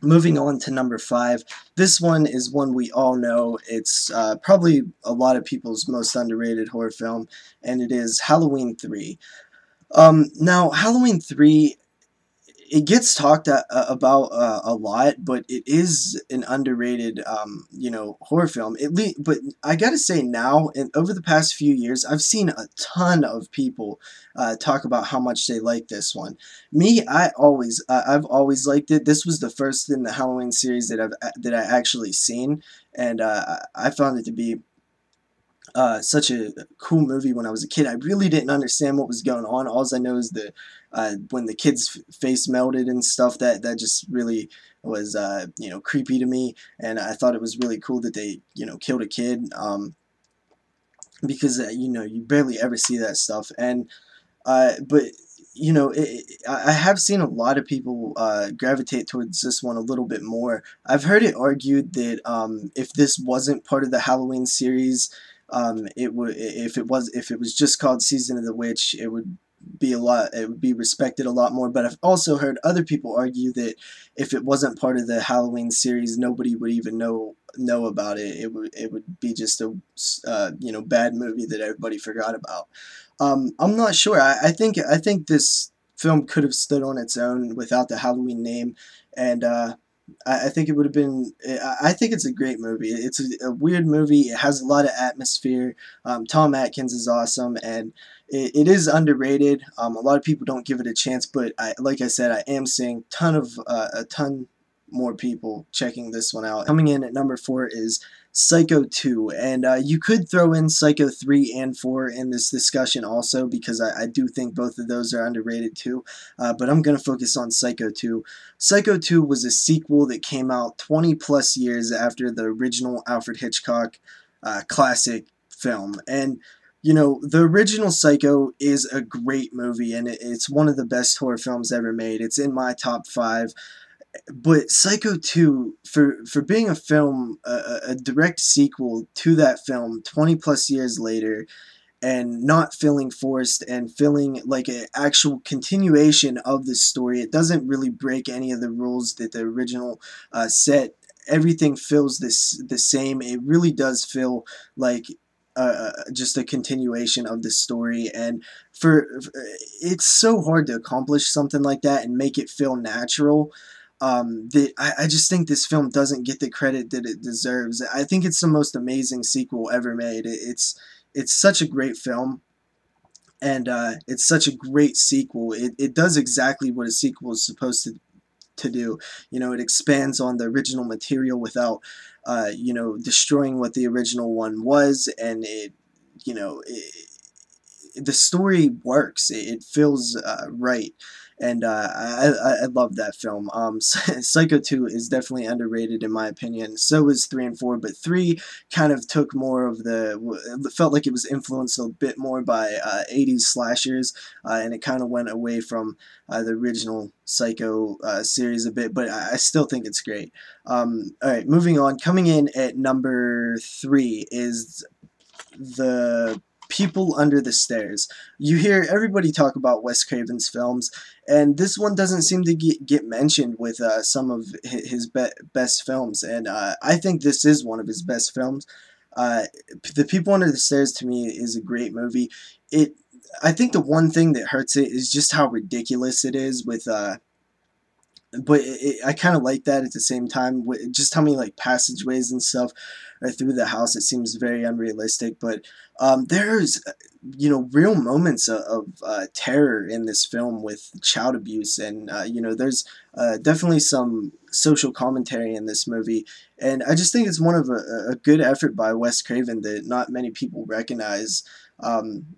Moving on to number 5, this one is one we all know. It's probably a lot of people's most underrated horror film, and it is Halloween 3. Now, Halloween 3, it gets talked about a lot, but it is an underrated, horror film. But I gotta say now, and over the past few years, I've seen a ton of people talk about how much they like this one. Me, I've always liked it. This was the first in the Halloween series that I actually seen, and I found it to be such a cool movie when I was a kid. I really didn't understand what was going on. All I know is when the kid's face melted and stuff, that just really was creepy to me, and I thought it was really cool that they killed a kid, because you barely ever see that stuff. And but I have seen a lot of people gravitate towards this one a little bit more. I've heard it argued that if this wasn't part of the Halloween series, if it was just called Season of the Witch, it would be respected a lot more. But I've also heard other people argue that if it wasn't part of the Halloween series, nobody would even know about it. It would be just a bad movie that everybody forgot about. I'm not sure. I think this film could have stood on its own without the Halloween name, and I think it would have been. I think it's a great movie. It's a weird movie. It has a lot of atmosphere. Tom Atkins is awesome, and it is underrated. A lot of people don't give it a chance, but like I said, I am seeing a ton more people checking this one out. Coming in at number 4 is Psycho 2, and you could throw in Psycho 3 and 4 in this discussion also, because I do think both of those are underrated too, but I'm going to focus on Psycho 2. Psycho 2 was a sequel that came out 20 plus years after the original Alfred Hitchcock classic film, and the original Psycho is a great movie, and it's one of the best horror films ever made. It's in my top 5. But Psycho 2, for being a film, a direct sequel to that film 20 plus years later, and not feeling forced and feeling like an actual continuation of the story, it doesn't really break any of the rules that the original set. Everything feels the same. It really does feel like just a continuation of the story, and it's so hard to accomplish something like that and make it feel natural, that I just think this film doesn't get the credit that it deserves. I think it's the most amazing sequel ever made. It's such a great film, and it's such a great sequel. It does exactly what a sequel is supposed to do. It expands on the original material without destroying what the original one was, and you know it, the story works. It feels right, and I love that film. Psycho 2 is definitely underrated in my opinion. So is 3 and 4, but 3 kind of took more of it felt like it was influenced a bit more by 80s slashers, and it kind of went away from the original Psycho series a bit, but I still think it's great. Alright, moving on. Coming in at number 3 is The People Under the Stairs. You hear everybody talk about Wes Craven's films, and this one doesn't seem to get mentioned with some of his best films, and I think this is one of his best films. Uh, the People Under the Stairs to me is a great movie. It, I think the one thing that hurts it is just how ridiculous it is with but I kind of like that at the same time. Just how many like passageways and stuff are through the house. It seems very unrealistic, but there's real moments of terror in this film with child abuse, and there's definitely some social commentary in this movie, and I just think it's one of a good effort by Wes Craven that not many people recognize.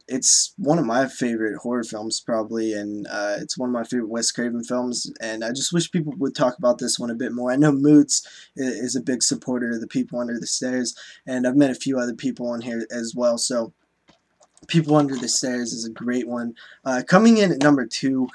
It's one of my favorite horror films, probably, and it's one of my favorite Wes Craven films, and I just wish people would talk about this one a bit more. I know Moods is a big supporter of The People Under the Stairs, and I've met a few other people on here as well, so People Under the Stairs is a great one. Coming in at number 2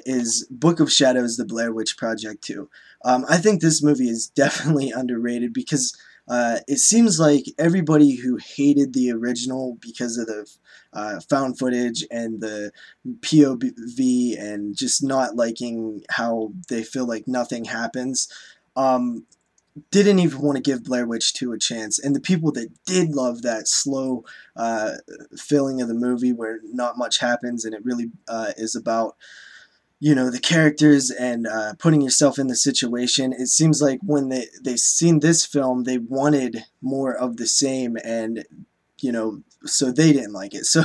is Book of Shadows, The Blair Witch Project 2. I think this movie is definitely underrated because it seems like everybody who hated the original because of the found footage and the POV and just not liking how they feel like nothing happens, um, didn't even want to give Blair Witch 2 a chance. And the people that did love that slow feeling of the movie where not much happens and it really is about, you know, the characters and putting yourself in the situation. It seems like when they seen this film, they wanted more of the same, and you know, so they didn't like it. So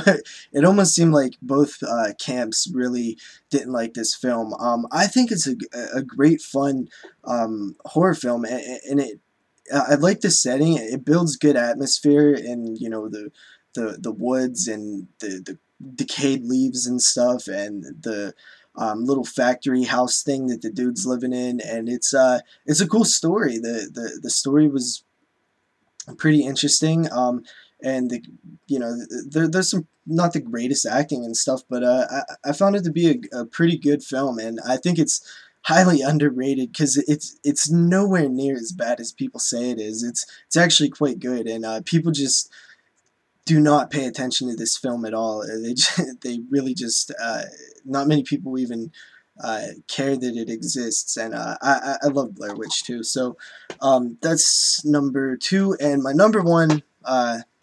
it almost seemed like both camps really didn't like this film. I think it's a great fun horror film, and it I like the setting. It builds good atmosphere, and you know, the woods and the decayed leaves and stuff, and the little factory house thing that the dude's living in, and it's a cool story. The story was pretty interesting. And the, you know, there's some not the greatest acting and stuff, but I found it to be a pretty good film, and I think it's highly underrated because it's nowhere near as bad as people say it is. It's actually quite good, and people just do not pay attention to this film at all. They really just not many people even care that it exists, and I love Blair Witch too. So that's number two, and my number one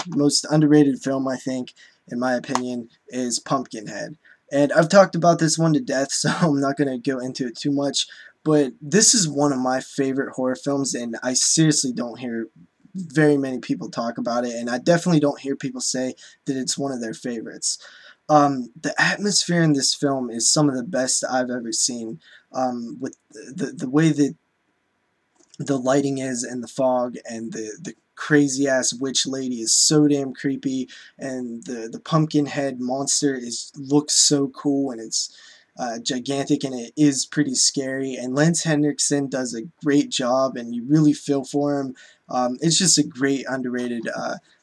most underrated film, I think, in my opinion, is Pumpkinhead. And I've talked about this one to death, so I'm not going to go into it too much. But this is one of my favorite horror films, and I seriously don't hear very many people talk about it, and I definitely don't hear people say that it's one of their favorites. The atmosphere in this film is some of the best I've ever seen. With the way that the lighting is and the fog and the crazy ass witch lady is so damn creepy, and the pumpkin head monster is looks so cool, and it's gigantic, and it is pretty scary, and Lance Henriksen does a great job and you really feel for him. It's just a great underrated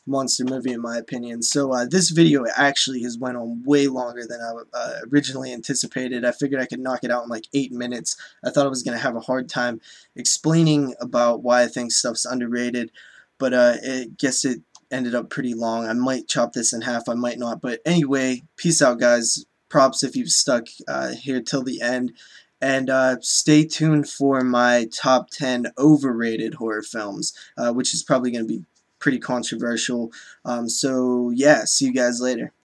monster movie in my opinion. So this video actually has went on way longer than I originally anticipated. I figured I could knock it out in like 8 minutes. I thought I was going to have a hard time explaining about why I think stuff's underrated, but I guess it ended up pretty long. I might chop this in half, I might not, but anyway, peace out guys. Props if you've stuck here till the end, and stay tuned for my top 10 overrated horror films, which is probably going to be pretty controversial. So yeah, see you guys later.